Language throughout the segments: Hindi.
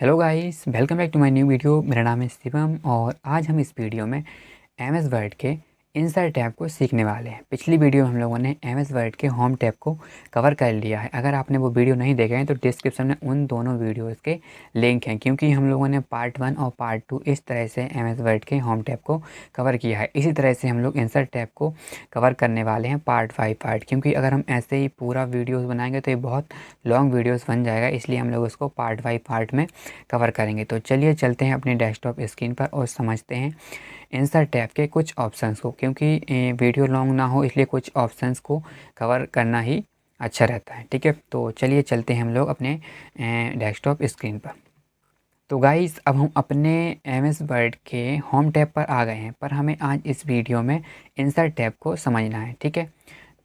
Hello guys, welcome back to my new video. मेरा नाम है शिवम और आज हम इस वीडियो में एम एस वर्ड के इंसर्ट टैब को सीखने वाले हैं। पिछली वीडियो में हम लोगों ने एम एस वर्ड के होम टैब को कवर कर लिया है। अगर आपने वो वीडियो नहीं देखे हैं तो डिस्क्रिप्शन में उन दोनों वीडियोस के लिंक हैं, क्योंकि हम लोगों ने पार्ट 1 और पार्ट 2 इस तरह से एम एस वर्ड के होम टैब को कवर किया है। इसी तरह से हम लोग इंसर्ट टैब को कवर करने वाले हैं पार्ट 5 पार्ट, क्योंकि अगर हम ऐसे ही पूरा वीडियोज़ बनाएंगे तो ये बहुत लॉन्ग वीडियोज़ बन जाएगा, इसलिए हम लोग उसको पार्ट 5 पार्ट में कवर करेंगे। तो चलिए चलते हैं अपने डेस्कटॉप स्क्रीन पर और समझते हैं इंसर्ट टैब के कुछ ऑप्शंस को, क्योंकि वीडियो लॉन्ग ना हो इसलिए कुछ ऑप्शंस को कवर करना ही अच्छा रहता है। ठीक है, तो चलिए चलते हैं हम लोग अपने डेस्कटॉप स्क्रीन पर। तो गाइस, अब हम अपने एम एस वर्ड के होम टैब पर आ गए हैं, पर हमें आज इस वीडियो में इंसर्ट टैब को समझना है। ठीक है,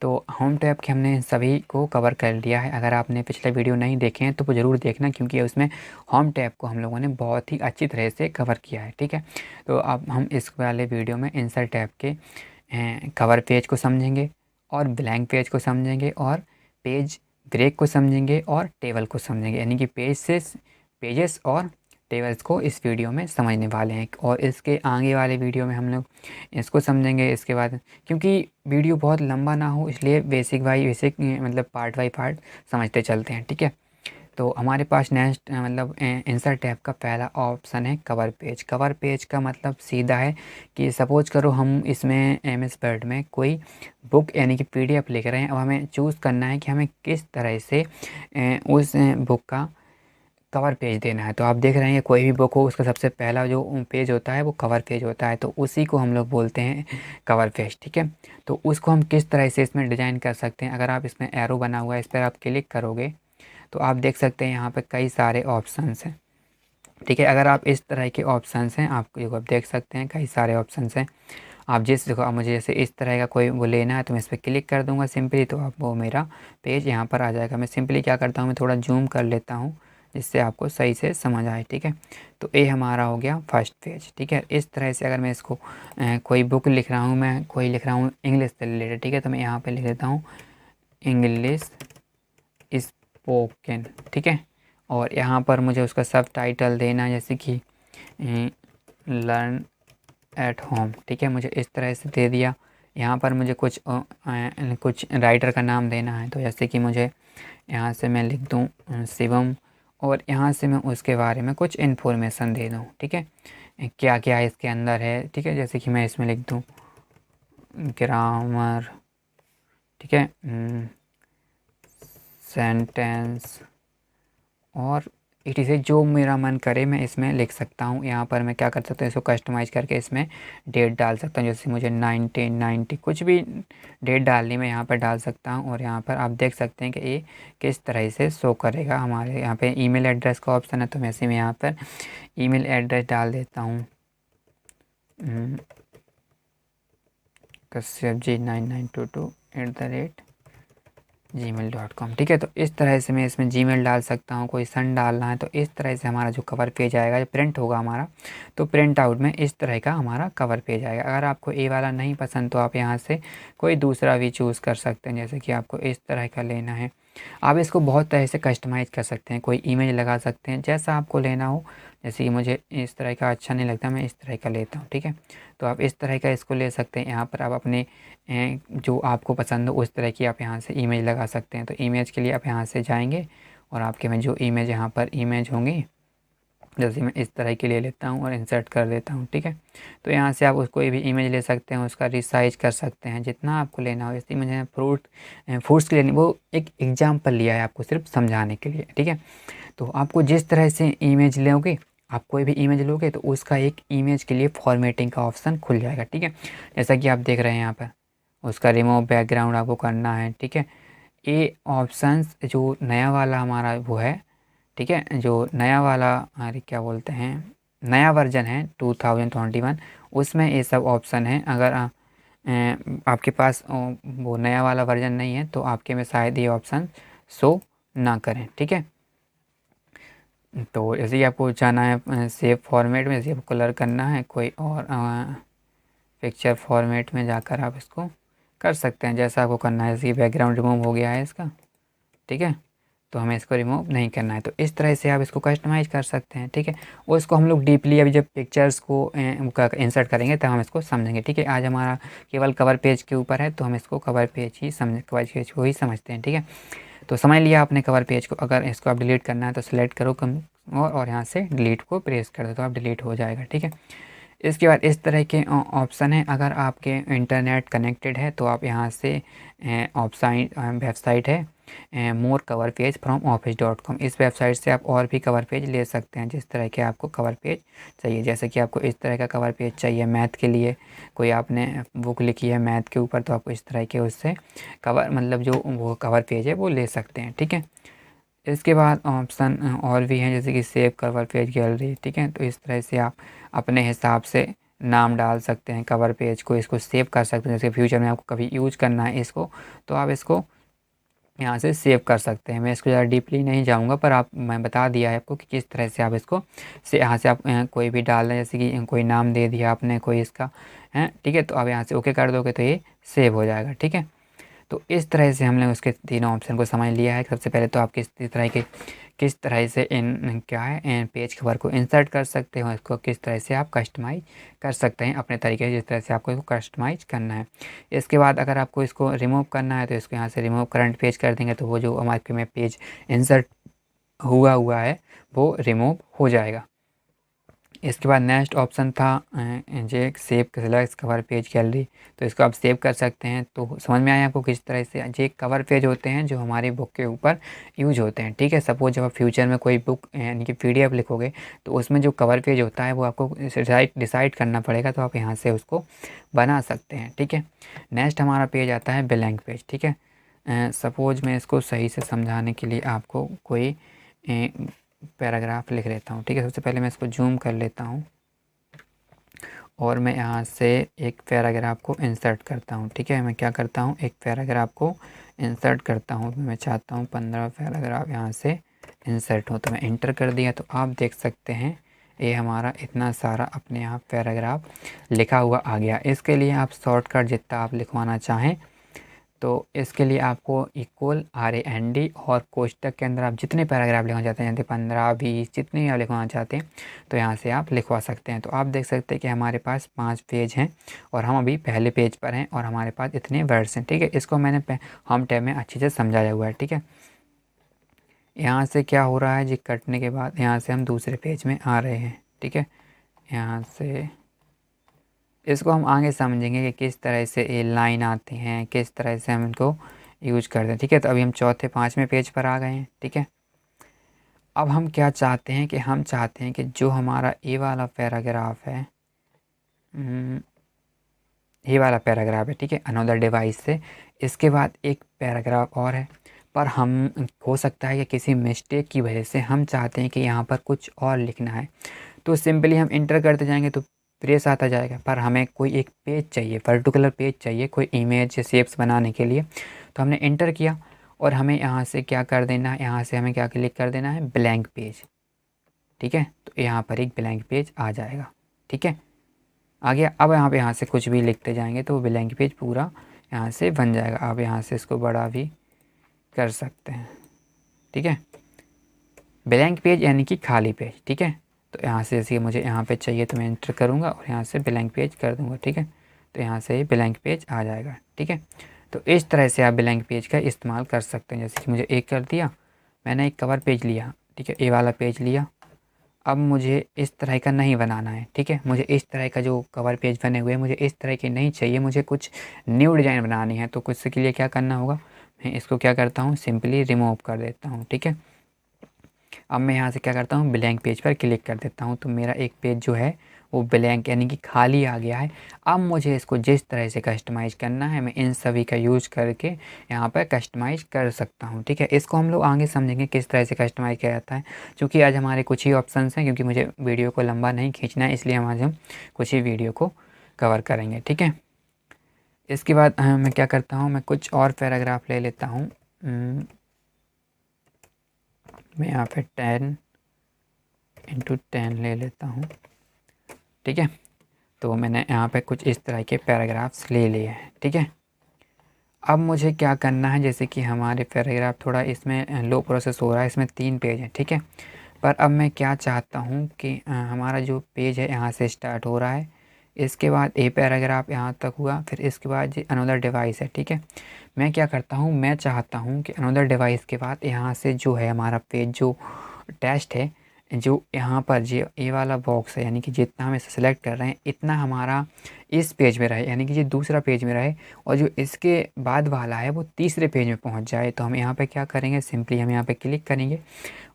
तो होम टैब के हमने सभी को कवर कर लिया है। अगर आपने पिछले वीडियो नहीं देखे हैं तो वो ज़रूर देखना, क्योंकि उसमें होम टैब को हम लोगों ने बहुत ही अच्छी तरह से कवर किया है। ठीक है, तो अब हम इस वाले वीडियो में इंसर्ट टैब के कवर पेज को समझेंगे और ब्लैंक पेज को समझेंगे और पेज ब्रेक को समझेंगे और टेबल को समझेंगे, यानी कि पेजेस और टेबल्स को इस वीडियो में समझने वाले हैं। और इसके आगे वाले वीडियो में हम लोग इसको समझेंगे। इसके बाद, क्योंकि वीडियो बहुत लंबा ना हो इसलिए बेसिक बाई बेसिक मतलब पार्ट बाई पार्ट समझते चलते हैं। ठीक है, तो हमारे पास नेक्स्ट मतलब इंसर्ट टैब का पहला ऑप्शन है कवर पेज। कवर पेज का मतलब सीधा है कि सपोज करो हम इसमें एम एस वर्ड में कोई बुक यानी कि पीडीएफ लिख रहे हैं। अब हमें चूज़ करना है कि हमें किस तरह से उस बुक का कवर पेज देना है। तो आप देख रहे हैं कि कोई भी बुक हो उसका सबसे पहला जो पेज होता है वो कवर पेज होता है, तो उसी को हम लोग बोलते हैं कवर पेज। ठीक है, तो उसको हम किस तरह से इसमें डिज़ाइन कर सकते हैं। अगर आप इसमें एरो बना हुआ है, इस पर आप क्लिक करोगे तो आप देख सकते हैं यहाँ पे कई सारे ऑप्शंस हैं। ठीक है, अगर आप इस तरह के ऑप्शंस हैं, आप देख सकते हैं कई सारे ऑप्शंस हैं। आप देखो, अब मुझे जैसे इस तरह का कोई वो लेना है तो मैं इस पर क्लिक कर दूंगा सिंपली, तो आप वो मेरा पेज यहाँ पर आ जाएगा। मैं सिंपली क्या करता हूँ, मैं थोड़ा जूम कर लेता हूँ जिससे आपको सही से समझ आए। ठीक है, तो ये हमारा हो गया फर्स्ट पेज। ठीक है, इस तरह से अगर मैं इसको कोई बुक लिख रहा हूँ, मैं कोई लिख रहा हूँ इंग्लिश से रिलेटेड, ठीक है, तो मैं यहाँ पर लिख देता हूँ इंग्लिश स्पोकन। ठीक है, और यहाँ पर मुझे उसका सब टाइटल देना है, जैसे कि लर्न एट होम। ठीक है, मुझे इस तरह से दे दिया। यहाँ पर मुझे कुछ राइटर का नाम देना है, तो जैसे कि मुझे यहाँ से मैं लिख दूँ शिवम, और यहाँ से मैं उसके बारे में कुछ इन्फॉर्मेशन दे दूँ। ठीक है, क्या क्या इसके अंदर है। ठीक है, जैसे कि मैं इसमें लिख दूँ ग्रामर, ठीक है, सेंटेंस, और इसे जो मेरा मन करे मैं इसमें लिख सकता हूँ। यहाँ पर मैं क्या कर सकता हूँ, इसको कस्टमाइज़ करके इसमें डेट डाल सकता हूँ। जैसे मुझे 1990 कुछ भी डेट डालनी मैं यहाँ पर डाल सकता हूँ। और यहाँ पर आप देख सकते हैं कि ये किस तरह से शो करेगा। हमारे यहाँ पे ईमेल एड्रेस का ऑप्शन है, तो मैं इसी में यहाँ पर ईमेल एड्रेस डाल देता हूँ कश्यप जी 9922@gmail.com। ठीक है, तो इस तरह से मैं इसमें जीमेल डाल सकता हूँ। कोई सन डालना है तो इस तरह से हमारा जो कवर पेज आएगा, जो प्रिंट होगा हमारा, तो प्रिंट आउट में इस तरह का हमारा कवर पेज आएगा। अगर आपको ए वाला नहीं पसंद तो आप यहाँ से कोई दूसरा भी चूज़ कर सकते हैं, जैसे कि आपको इस तरह का लेना है। आप इसको बहुत तरह से कस्टमाइज़ कर सकते हैं, कोई इमेज लगा सकते हैं, जैसा आपको लेना हो। जैसे कि मुझे इस तरह का अच्छा नहीं लगता, मैं इस तरह का लेता हूँ। ठीक है, तो आप इस तरह का इसको ले सकते हैं। यहाँ पर आप अपने जो आपको पसंद हो उस तरह की आप यहाँ से इमेज लगा सकते हैं। तो इमेज के लिए आप यहाँ से जाएंगे और आपके में जो इमेज यहाँ पर इमेज होंगी, जैसे मैं इस तरह की ले लेता हूँ और इंसर्ट कर देता हूँ। ठीक है, तो यहाँ से आप उस कोई भी इमेज ले सकते हैं, उसका रिसाइज कर सकते हैं जितना आपको लेना हो। जैसे मुझे फ्रूट्स की लेनी, वो एक एग्जाम्पल लिया है आपको सिर्फ समझाने के लिए। ठीक है, तो आपको जिस तरह से इमेज लोगे, आप कोई भी इमेज लोगे तो उसका एक इमेज के लिए फॉर्मेटिंग का ऑप्शन खुल जाएगा। ठीक है, जैसा कि आप देख रहे हैं यहाँ पर उसका रिमूव बैकग्राउंड आपको करना है। ठीक है, ये ऑप्शंस जो नया वाला हमारा वो है, ठीक है, जो नया वाला, अरे क्या बोलते हैं, नया वर्जन है 2021, उसमें ये सब ऑप्शन है। अगर आपके पास वो नया वाला वर्जन नहीं है तो आपके में शायद ये ऑप्शन शो ना करें। ठीक है, तो जैसे कि आपको जाना है सेव फॉर्मेट में, जैसे आपको कलर करना है कोई और पिक्चर फॉर्मेट में जाकर आप इसको कर सकते हैं जैसा आपको करना है। जैसे बैकग्राउंड रिमूव हो गया है इसका। ठीक है, तो हमें इसको रिमूव नहीं करना है। तो इस तरह से आप इसको कस्टमाइज़ कर सकते हैं, ठीक है। और इसको हम लोग डीपली अभी जब पिक्चर्स को इंसर्ट करेंगे तब हम इसको समझेंगे, ठीक है। आज हमारा केवल कवर पेज के ऊपर है, तो हम इसको कवर पेज को ही समझते हैं, ठीक है। तो समझ लिया आपने कवर पेज को। अगर इसको आप डिलीट करना है तो सिलेक्ट करो कम और यहाँ से डिलीट को प्रेस कर दो तो आप डिलीट हो जाएगा, ठीक है। इसके बाद इस तरह के ऑप्शन है। अगर आपके इंटरनेट कनेक्टेड है तो आप यहाँ से ऑप्शन वेबसाइट है मोर कवर पेज फ्रॉम office.com, इस वेबसाइट से आप और भी कवर पेज ले सकते हैं जिस तरह के आपको कवर पेज चाहिए। जैसे कि आपको इस तरह का कवर पेज चाहिए मैथ के लिए, कोई आपने बुक लिखी है मैथ के ऊपर, तो आपको इस तरह के उससे कवर मतलब जो वो कवर पेज है वो ले सकते हैं, ठीक है। इसके बाद ऑप्शन और भी हैं जैसे कि सेव कवर पेज गैलरी, ठीक है। तो इस तरह से आप अपने हिसाब से नाम डाल सकते हैं कवर पेज को, इसको सेव कर सकते हैं। जैसे फ्यूचर में आपको कभी यूज करना है इसको तो आप इसको यहाँ से सेव कर सकते हैं। मैं इसको ज़्यादा डीपली नहीं जाऊँगा, पर मैं बता दिया है आपको कि किस तरह से आप इसको से यहाँ से आप कोई भी डाल रहे हैं, जैसे कि कोई नाम दे दिया आपने कोई इसका है, ठीक है। तो आप यहाँ से ओके कर दोगे तो ये सेव हो जाएगा, ठीक है। तो इस तरह से हमने उसके तीनों ऑप्शन को समझ लिया है। सबसे पहले तो आप किस तरह से इन क्या है पेज कवर को इंसर्ट कर सकते हो, इसको किस तरह से आप कस्टमाइज कर सकते हैं अपने तरीके से, जिस तरह से आपको इसको कस्टमाइज करना है। इसके बाद अगर आपको इसको रिमूव करना है तो इसको यहाँ से रिमूव करंट पेज कर देंगे तो वो जो हमारे में पेज इंसर्ट हुआ है वो रिमूव हो जाएगा। इसके बाद नेक्स्ट ऑप्शन था जे save select cover page gallery, तो इसको आप सेव कर सकते हैं। तो समझ में आया आपको किस तरह से जे कवर पेज होते हैं जो हमारी बुक के ऊपर यूज होते हैं, ठीक है। सपोज जब आप फ्यूचर में कोई बुक यानी कि PDF लिखोगे तो उसमें जो कवर पेज होता है वो आपको डिसाइड करना पड़ेगा, तो आप यहाँ से उसको बना सकते हैं, ठीक है। नेक्स्ट हमारा पेज आता है ब्लैंक पेज, ठीक है। सपोज मैं इसको सही से समझाने के लिए आपको कोई पैराग्राफ लिख लेता हूँ, ठीक है। सबसे पहले मैं इसको जूम कर लेता हूँ और मैं यहाँ से एक पैराग्राफ को इंसर्ट करता हूँ, ठीक है। मैं क्या करता हूँ, एक पैराग्राफ को इंसर्ट करता हूँ। मैं चाहता हूँ 15 पैराग्राफ यहाँ से इंसर्ट हो, तो मैं इंटर कर दिया। तो आप देख सकते हैं ये हमारा इतना सारा अपने आप पैराग्राफ लिखा हुआ आ गया। इसके लिए आप शॉर्टकट जितना आप लिखवाना चाहें तो इसके लिए आपको इक्वल RAND और कोष्टक के अंदर आप जितने पैराग्राफ लिखना चाहते हैं, जैसे 15 20 जितने भी आप लिखवाना चाहते हैं तो यहाँ से आप लिखवा सकते हैं। तो आप देख सकते हैं कि हमारे पास 5 पेज हैं और हम अभी पहले पेज पर हैं और हमारे पास इतने वर्ड्स हैं, ठीक है। इसको मैंने होम टैब में अच्छे से समझाया हुआ है, ठीक है। यहाँ से क्या हो रहा है जी, कटने के बाद यहाँ से हम दूसरे पेज में आ रहे हैं, ठीक है। यहाँ से इसको हम आगे समझेंगे कि किस तरह से ये लाइन आते हैं, किस तरह से हम इनको यूज करते हैं, ठीक है। तो अभी हम चौथे 5वें पेज पर आ गए हैं, ठीक है। अब हम क्या चाहते हैं कि हम चाहते हैं कि जो हमारा ये वाला पैराग्राफ है ये वाला पैराग्राफ है, ठीक है, अनदर डिवाइस से, इसके बाद एक पैराग्राफ और है, पर हम हो सकता है कि किसी मिस्टेक की वजह से हम चाहते हैं कि यहाँ पर कुछ और लिखना है। तो सिंपली हम इंटर करते जाएंगे तो प्रेस आता जाएगा, पर हमें कोई एक पेज चाहिए, पर्टिकुलर पेज चाहिए कोई इमेज या शेप्स बनाने के लिए। तो हमने इंटर किया और हमें यहाँ से क्या कर देना है, यहाँ से हमें क्या क्लिक कर देना है, ब्लैंक पेज, ठीक है। तो यहाँ पर एक ब्लैंक पेज आ जाएगा, ठीक है, आ गया। अब यहाँ से कुछ भी लिखते जाएंगे तो ब्लैंक पेज पूरा यहाँ से बन जाएगा। आप यहाँ से इसको बड़ा भी कर सकते हैं, ठीक है। ब्लैंक पेज यानी कि खाली पेज, ठीक है। तो यहाँ से जैसे मुझे यहाँ पे चाहिए तो मैं इंटर करूँगा और यहाँ से ब्लैंक पेज कर दूँगा, ठीक है। तो यहाँ से ब्लैंक पेज आ जाएगा, ठीक है। तो इस तरह से आप ब्लैंक पेज का इस्तेमाल कर सकते हैं। जैसे कि मुझे एक कर दिया, मैंने एक कवर पेज लिया, ठीक है, ये वाला पेज लिया। अब मुझे इस तरह का नहीं बनाना है, ठीक है। मुझे इस तरह का जो कवर पेज बने हुए हैं मुझे इस तरह की नहीं चाहिए, मुझे कुछ न्यू डिज़ाइन बनानी है। तो कुछ के लिए क्या करना होगा, मैं इसको क्या करता हूँ, सिंपली रिमूव कर देता हूँ, ठीक है। अब मैं यहाँ से क्या करता हूँ, ब्लैंक पेज पर क्लिक कर देता हूँ। तो मेरा एक पेज जो है वो ब्लैंक यानी कि खाली आ गया है। अब मुझे इसको जिस तरह से कस्टमाइज़ करना है मैं इन सभी का यूज़ करके यहाँ पर कस्टमाइज़ कर सकता हूँ, ठीक है। इसको हम लोग आगे समझेंगे किस तरह से कस्टमाइज़ किया जाता है, क्योंकि आज हमारे कुछ ही ऑप्शंस हैं, क्योंकि मुझे वीडियो को लंबा नहीं खींचना है, इसलिए आज हम कुछ ही वीडियो को कवर करेंगे, ठीक है। इसके बाद मैं क्या करता हूँ, मैं कुछ और पैराग्राफ ले लेता हूँ। मैं यहाँ पे 10x10 ले लेता हूँ, ठीक है। तो मैंने यहाँ पे कुछ इस तरह के पैराग्राफ्स ले लिए हैं, ठीक है। अब मुझे क्या करना है, जैसे कि हमारे पैराग्राफ थोड़ा इसमें लो प्रोसेस हो रहा है, इसमें 3 पेज हैं, ठीक है। पर अब मैं क्या चाहता हूँ कि हमारा जो पेज है यहाँ से स्टार्ट हो रहा है, इसके बाद ए पैराग्राफ यहाँ तक हुआ, फिर इसके बाद ये अनदर डिवाइस है, ठीक है। मैं क्या करता हूँ, मैं चाहता हूँ कि अनदर डिवाइस के बाद यहाँ से जो है हमारा पेज जो टेस्ट है, जो यहाँ पर जो ये वाला बॉक्स है, यानी कि जितना हम इसे सेलेक्ट कर रहे हैं इतना हमारा इस पेज में रहे, यानी कि ये दूसरा पेज में रहे, और जो इसके बाद वाला है वो तीसरे पेज में पहुँच जाए। तो हम यहाँ पे क्या करेंगे, सिंपली हम यहाँ पे क्लिक करेंगे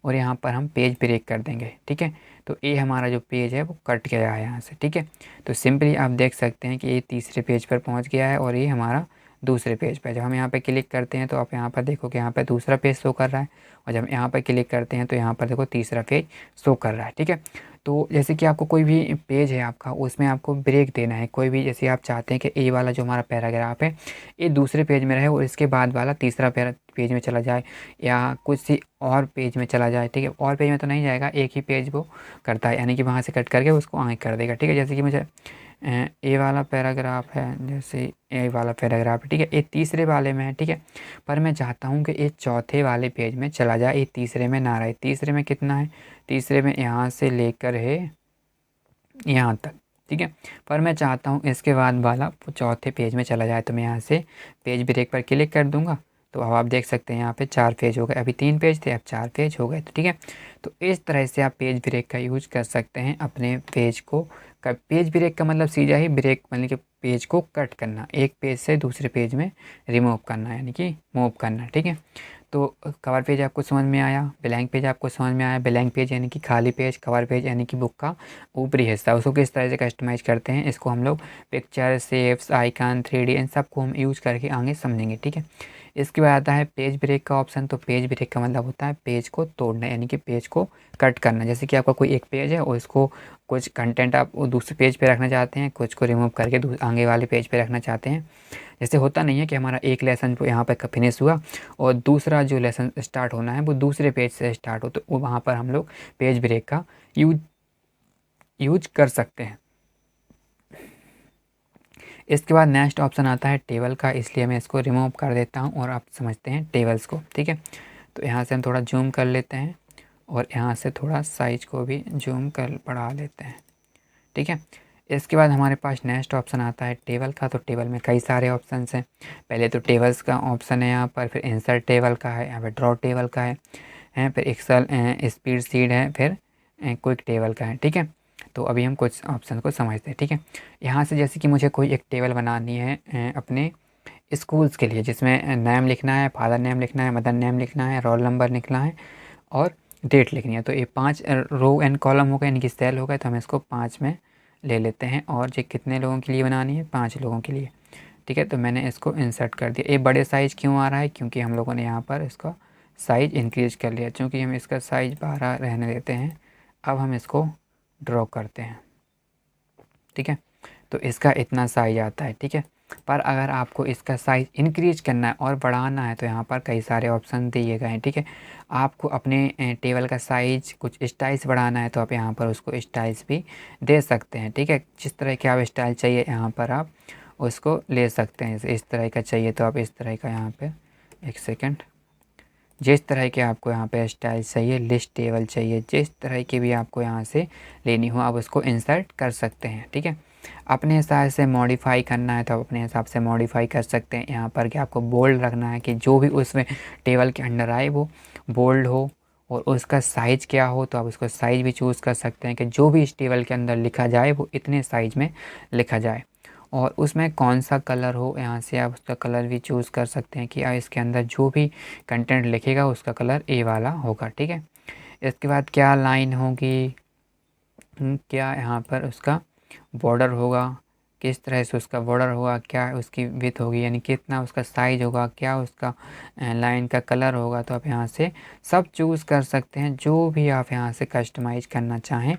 और यहाँ पर हम पेज ब्रेक कर देंगे, ठीक है। तो ये हमारा जो पेज है वो कट गया है यहाँ से, ठीक है। तो सिंपली आप देख सकते हैं कि ये तीसरे पेज पर पहुँच गया है और ये हमारा दूसरे पेज पे। जब हम यहाँ पे क्लिक करते हैं तो आप यहाँ पर देखो कि यहाँ पे दूसरा पेज शो कर रहा है, और जब यहाँ पर क्लिक करते हैं तो यहाँ पर देखो तीसरा पेज शो कर रहा है, ठीक है। तो जैसे कि आपको कोई भी पेज है आपका, उसमें आपको ब्रेक देना है, कोई भी जैसे आप चाहते हैं कि ए वाला जो हमारा पैराग्राफ है ये दूसरे पेज में रहे और इसके बाद वाला तीसरा पेज में चला जाए, या कुछ सी और पेज में चला जाए, ठीक है। और पेज में तो नहीं जाएगा, एक ही पेज वो करता है, यानी कि वहाँ से कट करके उसको आगे कर देगा, ठीक है। जैसे कि मुझे ए वाला पैराग्राफ है, जैसे ए वाला पैराग्राफ है, ठीक है, ये तीसरे वाले में है, ठीक है। पर मैं चाहता हूँ कि ये चौथे वाले पेज में चला जाए, ये तीसरे में ना रहे। तीसरे में कितना है, तीसरे में यहाँ से लेकर है यहाँ तक, ठीक है। पर मैं चाहता हूँ इसके बाद वाला चौथे पेज में चला जाए, तो मैं यहाँ से पेज ब्रेक पर क्लिक कर दूँगा। तो अब आप देख सकते हैं यहाँ पे 4 पेज हो गए, अभी 3 पेज थे अब 4 पेज हो गए, तो ठीक है। तो इस तरह से आप पेज ब्रेक का यूज कर सकते हैं अपने पेज को। पेज ब्रेक का मतलब सीधा ही ब्रेक, मतलब कि पेज को कट करना, एक पेज से दूसरे पेज में रिमूव करना, यानी कि मूव करना, ठीक है। तो कवर पेज आपको समझ में आया, ब्लैंक पेज आपको समझ में आया। ब्लैंक पेज यानी कि खाली पेज, कवर पेज यानी कि बुक का ऊपरी हिस्सा, उसको किस तरह से कस्टमाइज़ करते हैं इसको हम लोग पिक्चर, शेप्स, आइकन, 3D इन सब को हम यूज़ करके आगे समझेंगे, ठीक है। इसके बाद आता है पेज ब्रेक का ऑप्शन। तो पेज ब्रेक का मतलब होता है पेज को तोड़ना, यानी कि पेज को कट करना। जैसे कि आपका कोई एक पेज है और इसको कुछ कंटेंट आप वो दूसरे पेज पे रखना चाहते हैं, कुछ को रिमूव करके आगे वाले पेज पे रखना चाहते हैं। जैसे होता नहीं है कि हमारा एक लेसन यहाँ पर फिनिश हुआ और दूसरा जो लेसन स्टार्ट होना है वो दूसरे पेज से स्टार्ट हो, तो वहाँ पर हम लोग पेज ब्रेक का यूज कर सकते हैं। इसके बाद नेक्स्ट ऑप्शन आता है टेबल का, इसलिए मैं इसको रिमूव कर देता हूँ और आप समझते हैं टेबल्स को, ठीक है। तो यहाँ से हम थोड़ा जूम कर लेते हैं और यहाँ से थोड़ा साइज को भी जूम कर बढ़ा लेते हैं, ठीक है। इसके बाद हमारे पास नेक्स्ट ऑप्शन आता है टेबल का। तो टेबल में कई सारे ऑप्शंस हैं। पहले तो टेबल्स का ऑप्शन है यहाँ पर, फिर इंसर्ट टेबल का है, यहाँ पर ड्रॉ टेबल का है, फिर एक्सेल स्प्रेड शीट है, फिर क्विक टेबल का है, ठीक है। तो अभी हम कुछ ऑप्शन को समझते हैं, ठीक है। यहाँ से जैसे कि मुझे कोई एक टेबल बनानी है अपने स्कूल्स के लिए, जिसमें नेम लिखना है, फादर नेम लिखना है, मदर नेम लिखना है, रोल नंबर लिखना है और डेट लिखनी है। तो ये 5 रो एंड कॉलम हो गए, यानी कि सेल हो गए। तो हम इसको 5 में ले लेते हैं, और ये कितने लोगों के लिए बनानी है, 5 लोगों के लिए, ठीक है। तो मैंने इसको इंसर्ट कर दिया। ये बड़े साइज़ क्यों आ रहा है, क्योंकि हम लोगों ने यहाँ पर इसका साइज़ इंक्रीज कर लिया। चूँकि हम इसका साइज़ 12 रहने देते हैं, अब हम इसको ड्रॉ करते हैं, ठीक है। तो इसका इतना साइज आता है, ठीक है। पर अगर आपको इसका साइज़ इंक्रीज करना है और बढ़ाना है तो यहाँ पर कई सारे ऑप्शन दिए गए हैं, ठीक है। आपको अपने टेबल का साइज़ कुछ स्टाइल्स बढ़ाना है तो आप यहाँ पर उसको स्टाइल्स भी दे सकते हैं, ठीक है। जिस तरह के आप स्टाइल चाहिए यहाँ पर आप उसको ले सकते हैं। इस तरह का चाहिए तो आप इस तरह का यहाँ पर, एक सेकेंड, जिस तरह के आपको यहाँ पे स्टाइल चाहिए, लिस्ट टेबल चाहिए, जिस तरह की भी आपको यहाँ से लेनी हो आप उसको इंसर्ट कर सकते हैं, ठीक है। अपने हिसाब से मॉडिफाई करना है तो आप अपने हिसाब से मॉडिफाई कर सकते हैं। यहाँ पर कि आपको बोल्ड रखना है कि जो भी उसमें टेबल के अंडर आए वो बोल्ड हो, और उसका साइज़ क्या हो तो आप उसको साइज़ भी चूज़ कर सकते हैं कि जो भी इस टेबल के अंदर लिखा जाए वो इतने साइज़ में लिखा जाए। और उसमें कौन सा कलर हो, यहाँ से आप उसका कलर भी चूज़ कर सकते हैं कि इसके अंदर जो भी कंटेंट लिखेगा उसका कलर ए वाला होगा, ठीक है। इसके बाद क्या लाइन होगी, क्या यहाँ पर उसका बॉर्डर होगा, किस तरह से उसका बॉर्डर होगा, क्या उसकी विड्थ होगी, यानी कितना उसका साइज होगा, क्या उसका लाइन का कलर होगा। तो आप यहाँ से सब चूज़ कर सकते हैं, जो भी आप यहाँ से कस्टमाइज़ करना चाहें।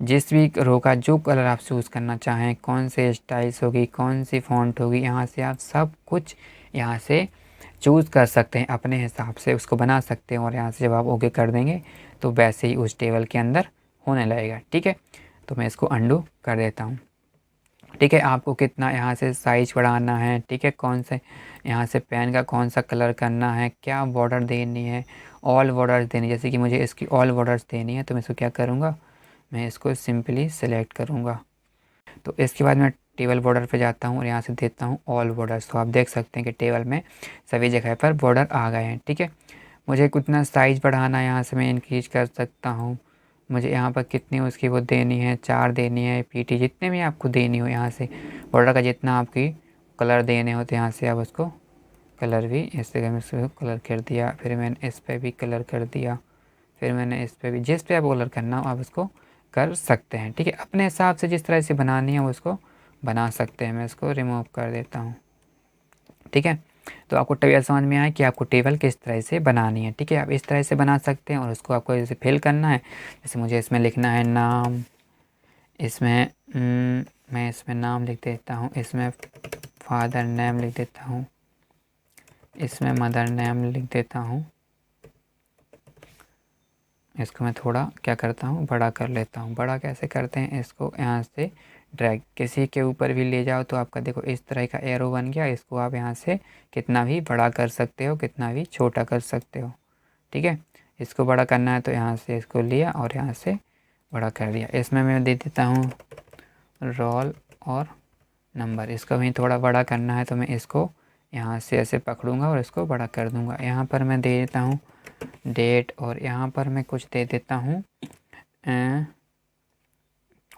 जिस भी रो का जो कलर आप चूज़ करना चाहें, कौन से स्टाइल्स होगी, कौन सी फ़ॉन्ट होगी, यहाँ से आप सब कुछ यहाँ से चूज़ कर सकते हैं, अपने हिसाब से उसको बना सकते हैं। और यहाँ से जब आप ओके कर देंगे तो वैसे ही उस टेबल के अंदर होने लगेगा, ठीक है। तो मैं इसको अंडू कर देता हूँ। ठीक है, आपको कितना यहाँ से साइज बढ़ाना है, ठीक है, कौन से यहाँ से पेन का कौन सा कलर करना है, क्या बॉर्डर देनी है, ऑल बॉर्डर्स देनी है। जैसे कि मुझे इसकी ऑल बॉर्डर्स देनी है तो मैं इसको क्या करूँगा, मैं इसको सिंपली सेलेक्ट करूँगा। तो इसके बाद मैं टेबल बॉर्डर पे जाता हूँ और यहाँ से देता हूँ ऑल बॉर्डर्स। तो आप देख सकते हैं कि टेबल में सभी जगह पर बॉर्डर आ गए हैं। ठीक है, मुझे कितना साइज़ बढ़ाना है यहाँ से मैं इंक्रीज कर सकता हूँ। मुझे यहाँ पर कितनी उसकी वो देनी है, 4 देनी है, पीटी जितने भी आपको देनी हो यहाँ से बॉर्डर का जितना आपकी कलर देने होते यहाँ से आप उसको कलर भी इस जगह में इसको कलर कर दिया। फिर मैंने इस पर भी कलर कर दिया, फिर मैंने इस पर भी, जिस पे आप कलर करना हो आप उसको कर सकते हैं। ठीक है, अपने हिसाब से जिस तरह से बनानी है वो उसको बना सकते हैं। मैं इसको रिमूव कर देता हूँ। ठीक है, तो आपको टेबल समझ में आया कि आपको टेबल किस तरह से बनानी है। ठीक है, आप इस तरह से बना सकते हैं और उसको आपको जैसे फिल करना है, जैसे मुझे इसमें लिखना है नाम, इसमें मैं इसमें नाम लिख देता हूँ, इसमें फादर नेम लिख देता हूँ, इसमें मदर नेम लिख देता हूँ। इसको मैं थोड़ा क्या करता हूँ, बड़ा कर लेता हूँ। बड़ा कैसे करते हैं, इसको यहाँ से ड्रैग किसी के ऊपर भी ले जाओ तो आपका देखो इस तरह का एरो बन गया। इसको आप यहाँ से कितना भी बड़ा कर सकते हो, कितना भी छोटा कर सकते हो। ठीक है, इसको बड़ा करना है तो यहाँ से इसको लिया और यहाँ से बड़ा कर दिया। इसमें मैं दे देता हूँ रोल और नंबर। इसको भी थोड़ा बड़ा करना है तो मैं इसको यहाँ से ऐसे पकड़ूंगा और इसको बड़ा कर दूंगा। यहाँ पर मैं दे देता हूँ डेट और यहाँ पर मैं कुछ दे देता हूँ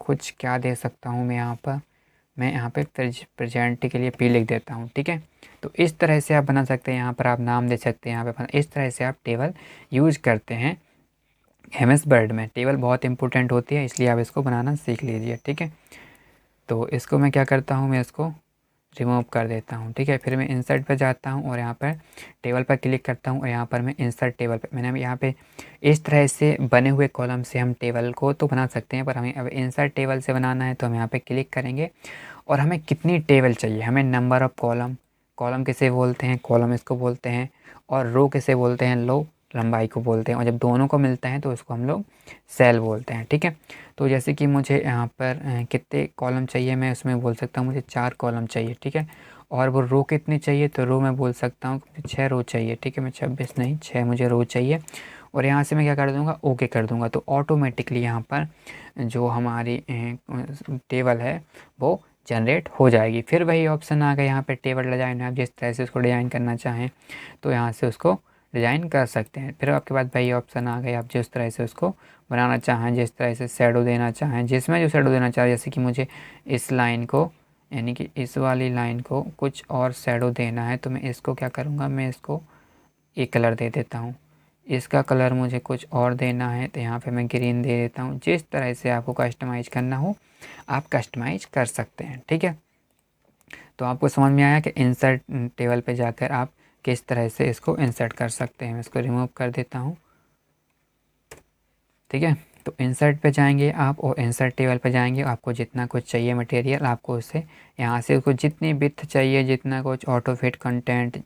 कुछ क्या दे सकता हूँ मैं यहाँ पे प्रेजेंट के लिए पी लिख देता हूँ। ठीक है, तो इस तरह से आप बना सकते हैं। यहाँ पर आप नाम दे सकते हैं, यहाँ पे इस तरह से आप टेबल यूज करते हैं। एमएस वर्ड में टेबल बहुत इंपॉर्टेंट होती है, इसलिए आप इसको बनाना सीख लीजिए। ठीक है, तो इसको मैं क्या करता हूँ, मैं इसको रिमूव कर देता हूँ। ठीक है, फिर मैं इंसर्ट पर जाता हूँ और यहाँ पर टेबल पर क्लिक करता हूँ और यहाँ पर मैं इंसर्ट टेबल पर मैंने यहाँ पे इस तरह से बने हुए कॉलम से हम टेबल को तो बना सकते हैं, पर हमें अब इंसर्ट टेबल से बनाना है तो हम यहाँ पे क्लिक करेंगे और हमें कितनी टेबल चाहिए, हमें नंबर ऑफ़ कॉलम, कॉलम किसे बोलते हैं, कॉलम इसको बोलते हैं, और रो किसे बोलते हैं, लो लंबाई को बोलते हैं, और जब दोनों को मिलता है तो उसको हम लोग सेल बोलते हैं। ठीक है, तो जैसे कि मुझे यहाँ पर कितने कॉलम चाहिए, मैं उसमें बोल सकता हूँ मुझे 4 कॉलम चाहिए। ठीक है, और वो रो कितनी चाहिए, तो रो मैं बोल सकता हूँ 6 रो चाहिए। ठीक है, मैं 26 नहीं 6 मुझे रो चाहिए। और यहाँ से मैं क्या कर दूँगा, ओके कर दूँगा, तो ऑटोमेटिकली यहाँ पर जो हमारी टेबल है वो जनरेट हो जाएगी। फिर वही ऑप्शन आ गया यहाँ पे टेबल डिज़ाइन, आप जिस तरह से उसको डिज़ाइन करना चाहें तो यहाँ से उसको डिज़ाइन कर सकते हैं। फिर आपके बाद वही ऑप्शन आ गए, आप जिस तरह से उसको बनाना चाहें, जिस तरह से शैडो देना चाहें, जिसमें जो शैडो देना चाहें। जैसे कि मुझे इस लाइन को, यानी कि इस वाली लाइन को कुछ और शैडो देना है तो मैं इसको क्या करूँगा, मैं इसको एक कलर दे देता हूँ। इसका कलर मुझे कुछ और देना है तो यहाँ पे मैं ग्रीन दे देता हूँ। जिस तरह से आपको कस्टमाइज़ करना हो आप कस्टमाइज़ कर सकते हैं। ठीक है, तो आपको समझ में आया कि इंसर्ट टेबल पे जाकर आप किस तरह से इसको इंसर्ट कर सकते हैं। मैं इसको रिमूव कर देता हूँ। ठीक है, तो इंसर्ट पे जाएंगे आप और इंसर्ट टेबल पे जाएंगे, आपको जितना कुछ चाहिए मटेरियल आपको उससे यहाँ से उसको जितनी विड्थ चाहिए, जितना कुछ ऑटो फिट कंटेंट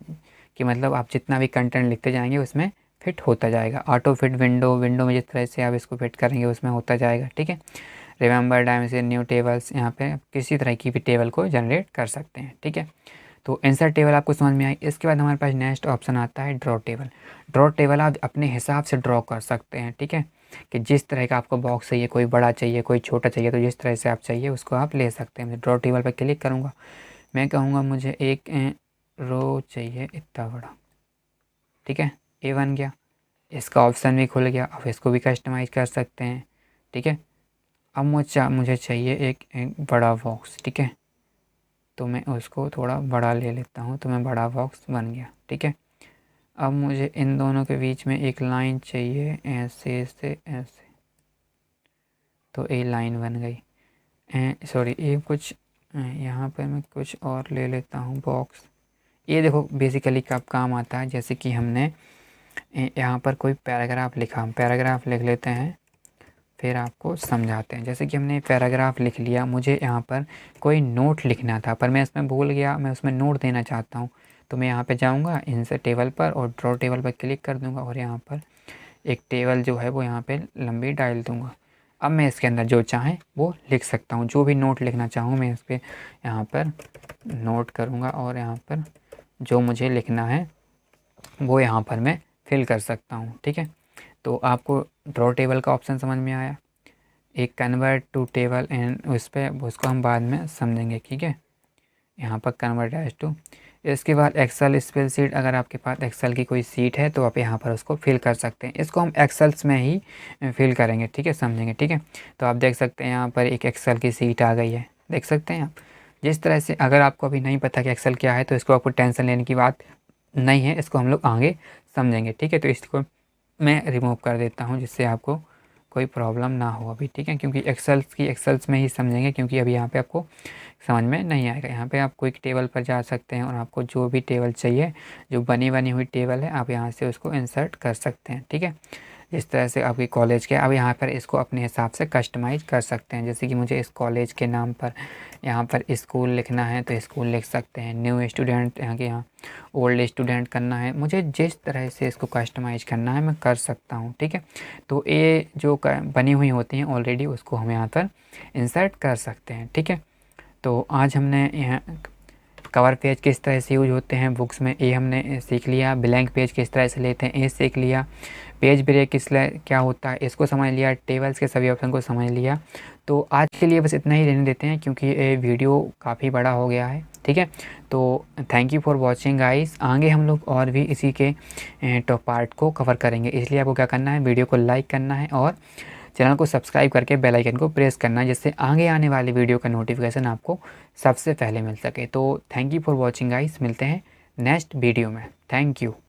कि मतलब आप जितना भी कंटेंट लिखते जाएंगे उसमें फिट होता जाएगा। ऑटो फिट विंडो में जिस तरह से आप इसको फिट करेंगे उसमें होता जाएगा। ठीक है, रिमेंबर डायमेंशन न्यू टेबल्स, यहाँ पे किसी तरह की भी टेबल को जनरेट कर सकते हैं। ठीक है, तो इंसर्ट टेबल आपको समझ में आई। इसके बाद हमारे पास नेक्स्ट ऑप्शन आता है ड्रॉ टेबल। ड्रॉ टेबल आप अपने हिसाब से ड्रॉ कर सकते हैं। ठीक है, कि जिस तरह का आपको बॉक्स चाहिए, कोई बड़ा चाहिए कोई छोटा चाहिए, तो जिस तरह से आप चाहिए उसको आप ले सकते हैं। मैं ड्रॉ टेबल पर क्लिक करूँगा, मैं कहूँगा मुझे एक रो चाहिए इतना बड़ा। ठीक है, ये बन गया, इसका ऑप्शन भी खुल गया। अब इसको भी कस्टमाइज़ कर सकते हैं। ठीक है, अब मुझे चाहिए एक बड़ा बॉक्स। ठीक है, तो मैं उसको थोड़ा बड़ा ले लेता हूँ, तो मैं बड़ा बॉक्स बन गया। ठीक है, अब मुझे इन दोनों के बीच में एक लाइन चाहिए ऐसे से ऐसे, तो ये लाइन बन गई। सॉरी, ये कुछ यहाँ पर मैं कुछ और ले लेता हूँ बॉक्स। ये देखो बेसिकली कब काम आता है, जैसे कि हमने यहाँ पर कोई पैराग्राफ लिखा, हम पैराग्राफ लिख लेते हैं फिर आपको समझाते हैं। जैसे कि हमने पैराग्राफ लिख लिया, मुझे यहाँ पर कोई नोट लिखना था पर मैं इसमें भूल गया, मैं उसमें नोट देना चाहता हूँ, तो मैं यहाँ पे जाऊँगा इंसर्ट टेबल पर और ड्रॉ टेबल पर क्लिक कर दूँगा और यहाँ पर एक टेबल जो है वो यहाँ पे लंबी डाल दूँगा। अब मैं इसके अंदर जो चाहें वो लिख सकता हूँ, जो भी नोट लिखना चाहूँ मैं इस पर यहाँ पर नोट करूँगा और यहाँ पर जो मुझे लिखना है वो यहाँ पर मैं फिल कर सकता हूँ। ठीक है, तो आपको ड्रॉ टेबल का ऑप्शन समझ में आया, एक कन्वर्ट टू टेबल एंड उस पर उसको हम बाद में समझेंगे। ठीक है, यहाँ पर कन्वर्ट एज टू। इसके बाद एक्सेल स्प्रेडशीट, अगर आपके पास एक्सेल की कोई सीट है तो आप यहाँ पर उसको फिल कर सकते हैं। इसको हम एक्सेल्स में ही फिल करेंगे। ठीक है, समझेंगे। ठीक है, तो आप देख सकते हैं यहाँ पर एक एक्सेल की सीट आ गई है, देख सकते हैं आप। जिस तरह से अगर आपको अभी नहीं पता कि एक्सेल क्या है तो इसको आपको टेंशन लेने की बात नहीं है, इसको हम लोग आगे समझेंगे। ठीक है, तो इसको मैं रिमूव कर देता हूँ जिससे आपको कोई प्रॉब्लम ना हो अभी। ठीक है, क्योंकि एक्सेल्स में ही समझेंगे, क्योंकि अभी यहाँ पे आपको समझ में नहीं आएगा। यहाँ पे आप क्विक टेबल पर जा सकते हैं और आपको जो भी टेबल चाहिए, जो बनी हुई टेबल है, आप यहाँ से उसको इंसर्ट कर सकते हैं। ठीक है, इस तरह से आपकी कॉलेज के अब यहाँ पर इसको अपने हिसाब से कस्टमाइज़ कर सकते हैं। जैसे कि मुझे इस कॉलेज के नाम पर यहाँ पर स्कूल लिखना है तो स्कूल लिख सकते हैं, न्यू स्टूडेंट यहाँ के यहाँ ओल्ड स्टूडेंट करना है, मुझे जिस तरह से इसको कस्टमाइज़ करना है मैं कर सकता हूँ। ठीक है, तो ये जो बनी हुई होती हैं ऑलरेडी उसको हम यहाँ पर इंसर्ट कर सकते हैं। ठीक है, तो आज हमने यहाँ कवर पेज किस तरह से यूज होते हैं बुक्स में ये हमने सीख लिया, ब्लैंक पेज किस तरह से लेते हैं ये सीख लिया, पेज ब्रेक क्या होता है इसको समझ लिया, टेबल्स के सभी ऑप्शन को समझ लिया। तो आज के लिए बस इतना ही रहने देते हैं क्योंकि ये वीडियो काफ़ी बड़ा हो गया है। ठीक है, तो thank you for watching guys. आगे हम लोग और भी इसी के टॉप पार्ट को कवर करेंगे, इसलिए आपको क्या करना है, वीडियो को लाइक करना है और चैनल को सब्सक्राइब करके बेल आइकन को प्रेस करना है, जिससे आगे आने वाली वीडियो का नोटिफिकेशन आपको सबसे पहले मिल सके। तो thank you for watching guys, मिलते हैं नेक्स्ट वीडियो में। Thank you.